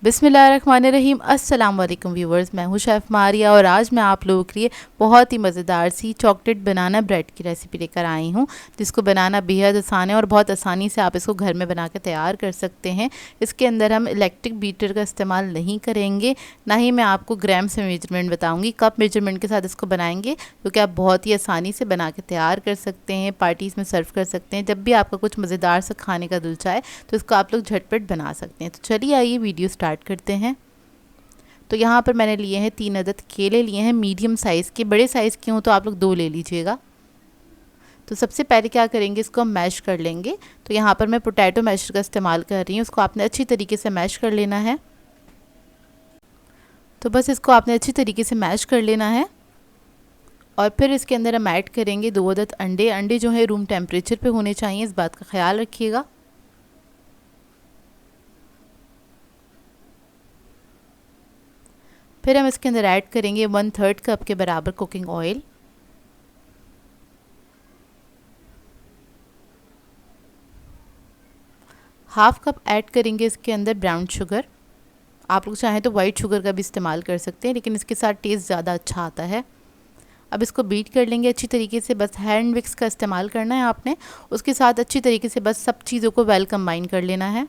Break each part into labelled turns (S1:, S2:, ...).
S1: बिस्मिल्लाहिर्रहमानिर्रहीम। अस्सलाम वालेकुम व्यूवर्स, मैं हूं शेफ़ मारिया और आज मैं आप लोगों के लिए बहुत ही मज़ेदार सी चॉकलेट बनाना ब्रेड की रेसिपी लेकर आई हूं, जिसको बनाना बेहद आसान है और बहुत आसानी से आप इसको घर में बना के तैयार कर सकते हैं। इसके अंदर हम इलेक्ट्रिक बीटर का इस्तेमाल नहीं करेंगे, ना ही मैं आपको ग्राम से मेजरमेंट बताऊँगी। कप मेजरमेंट के साथ इसको बनाएंगे जो कि आप बहुत ही आसानी से बना के तैयार कर सकते हैं, पार्टीज़ में सर्व कर सकते हैं। जब भी आपका कुछ मज़ेदार सा खाने का दिल चाहे तो इसको आप लोग झटपट बना सकते हैं। तो चलिए आइए वीडियो स्टार्ट करते हैं। तो यहाँ पर मैंने लिए हैं 3 अदद केले लिए हैं मीडियम साइज़ के। बड़े साइज़ के हों तो आप लोग 2 ले लीजिएगा। तो सबसे पहले क्या करेंगे, इसको हम मैश कर लेंगे। तो यहाँ पर मैं पोटैटो मैशर का इस्तेमाल कर रही हूँ। उसको आपने अच्छी तरीके से मैश कर लेना है। तो बस इसको आपने अच्छी तरीके से मैश कर लेना है और फिर इसके अंदर हम ऐड करेंगे 2 अदद अंडे। अंडे जो है रूम टेम्परेचर पे होने चाहिए, इस बात का ख्याल रखिएगा। फिर हम इसके अंदर ऐड करेंगे 1/3 कप के बराबर cooking oil. Half cup add करेंगे इसके अंदर ब्राउन शुगर। आप लोग चाहें तो वाइट शुगर का भी इस्तेमाल कर सकते हैं, लेकिन इसके साथ टेस्ट ज़्यादा अच्छा आता है। अब इसको बीट कर लेंगे अच्छी तरीके से। बस हैंड विक्स का इस्तेमाल करना है आपने, उसके साथ अच्छी तरीके से बस सब चीज़ों को वेल कंबाइन कर लेना है।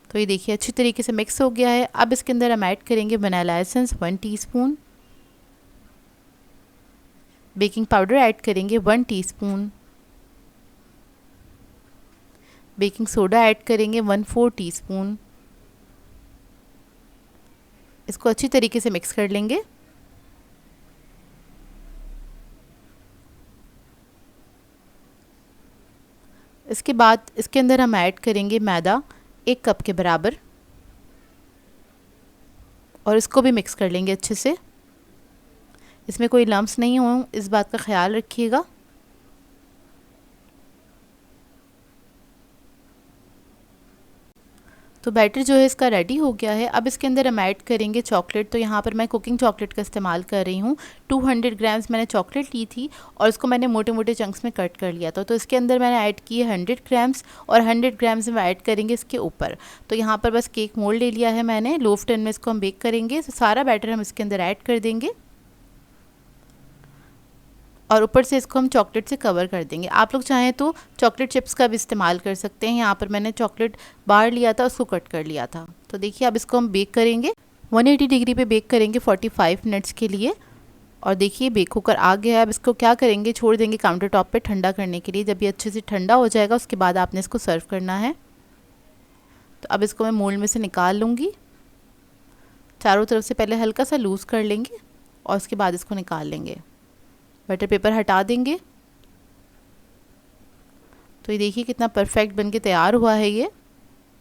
S1: तो ये देखिए अच्छी तरीके से मिक्स हो गया है। अब इसके अंदर हम ऐड करेंगे vanilla essence 1 teaspoon, baking powder add करेंगे 1 टीस्पून, बेकिंग सोडा ऐड करेंगे 1/4 टीस्पून। इसको अच्छी तरीके से मिक्स कर लेंगे। इसके बाद इसके अंदर हम ऐड करेंगे मैदा 1 कप के बराबर और इसको भी मिक्स कर लेंगे अच्छे से। इसमें कोई लम्प्स नहीं हो, इस बात का ख्याल रखिएगा। तो बैटर जो है इसका रेडी हो गया है। अब इसके अंदर हम ऐड करेंगे चॉकलेट। तो यहाँ पर मैं कुकिंग चॉकलेट का इस्तेमाल कर रही हूँ। 200 ग्राम्स मैंने चॉकलेट ली थी और इसको मैंने मोटे मोटे चंक्स में कट कर लिया था। तो इसके अंदर मैंने ऐड किए 100 ग्राम्स और 100 ग्राम्स में ऐड करेंगे इसके ऊपर। तो यहाँ पर बस केक मोल्ड ले लिया है मैंने। लोफ टन में इसको हम बेक करेंगे। तो सारा बैटर हम इसके अंदर ऐड कर देंगे और ऊपर से इसको हम चॉकलेट से कवर कर देंगे। आप लोग चाहें तो चॉकलेट चिप्स का भी इस्तेमाल कर सकते हैं। यहाँ पर मैंने चॉकलेट बार लिया था, उसको कट कर लिया था। तो देखिए अब इसको हम बेक करेंगे 180 डिग्री पे बेक करेंगे 45 मिनट्स के लिए। और देखिए बेक होकर आ गया है। अब इसको क्या करेंगे, छोड़ देंगे काउंटर टॉप पे ठंडा करने के लिए। जब ये अच्छे से ठंडा हो जाएगा उसके बाद आपने इसको सर्व करना है। तो अब इसको मैं मोल्ड में से निकाल लूँगी। चारों तरफ से पहले हल्का सा लूज़ कर लेंगे और उसके बाद इसको निकाल लेंगे। बटर पेपर हटा देंगे। तो ये देखिए कितना परफेक्ट बनके तैयार हुआ है ये,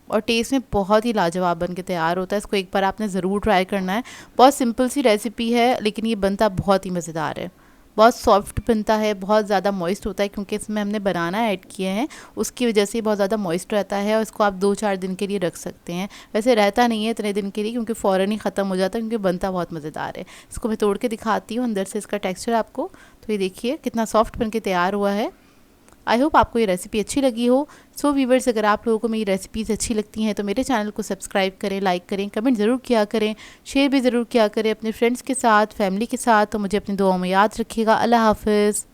S1: और टेस्ट में बहुत ही लाजवाब बनके तैयार होता है। इसको एक बार आपने ज़रूर ट्राई करना है। बहुत सिंपल सी रेसिपी है, लेकिन ये बनता बहुत ही मज़ेदार है। बहुत सॉफ्ट बनता है, बहुत ज़्यादा मॉइस्ट होता है क्योंकि इसमें हमने बनाना ऐड किए हैं, उसकी वजह से बहुत ज़्यादा मॉइस्ट रहता है। और इसको आप 2-4 दिन के लिए रख सकते हैं। वैसे रहता नहीं है इतने दिन के लिए क्योंकि फ़ौरन ही ख़त्म हो जाता है, क्योंकि बनता बहुत मज़ेदार है। इसको मैं तोड़ के दिखाती हूँ अंदर से इसका टेक्स्चर आपको। तो ये देखिए कितना सॉफ्ट बन के तैयार हुआ है। आई होप आपको ये रेसिपी अच्छी लगी हो। सो व्यूवर्स, अगर आप लोगों को मेरी रेसिपीज़ अच्छी लगती हैं तो मेरे चैनल को सब्सक्राइब करें, लाइक करें, कमेंट ज़रूर किया करें, शेयर भी ज़रूर किया करें अपने फ्रेंड्स के साथ, फैमिली के साथ। तो मुझे अपनी दुआओं में याद रखिएगा। अल्लाह हाफ़िज़।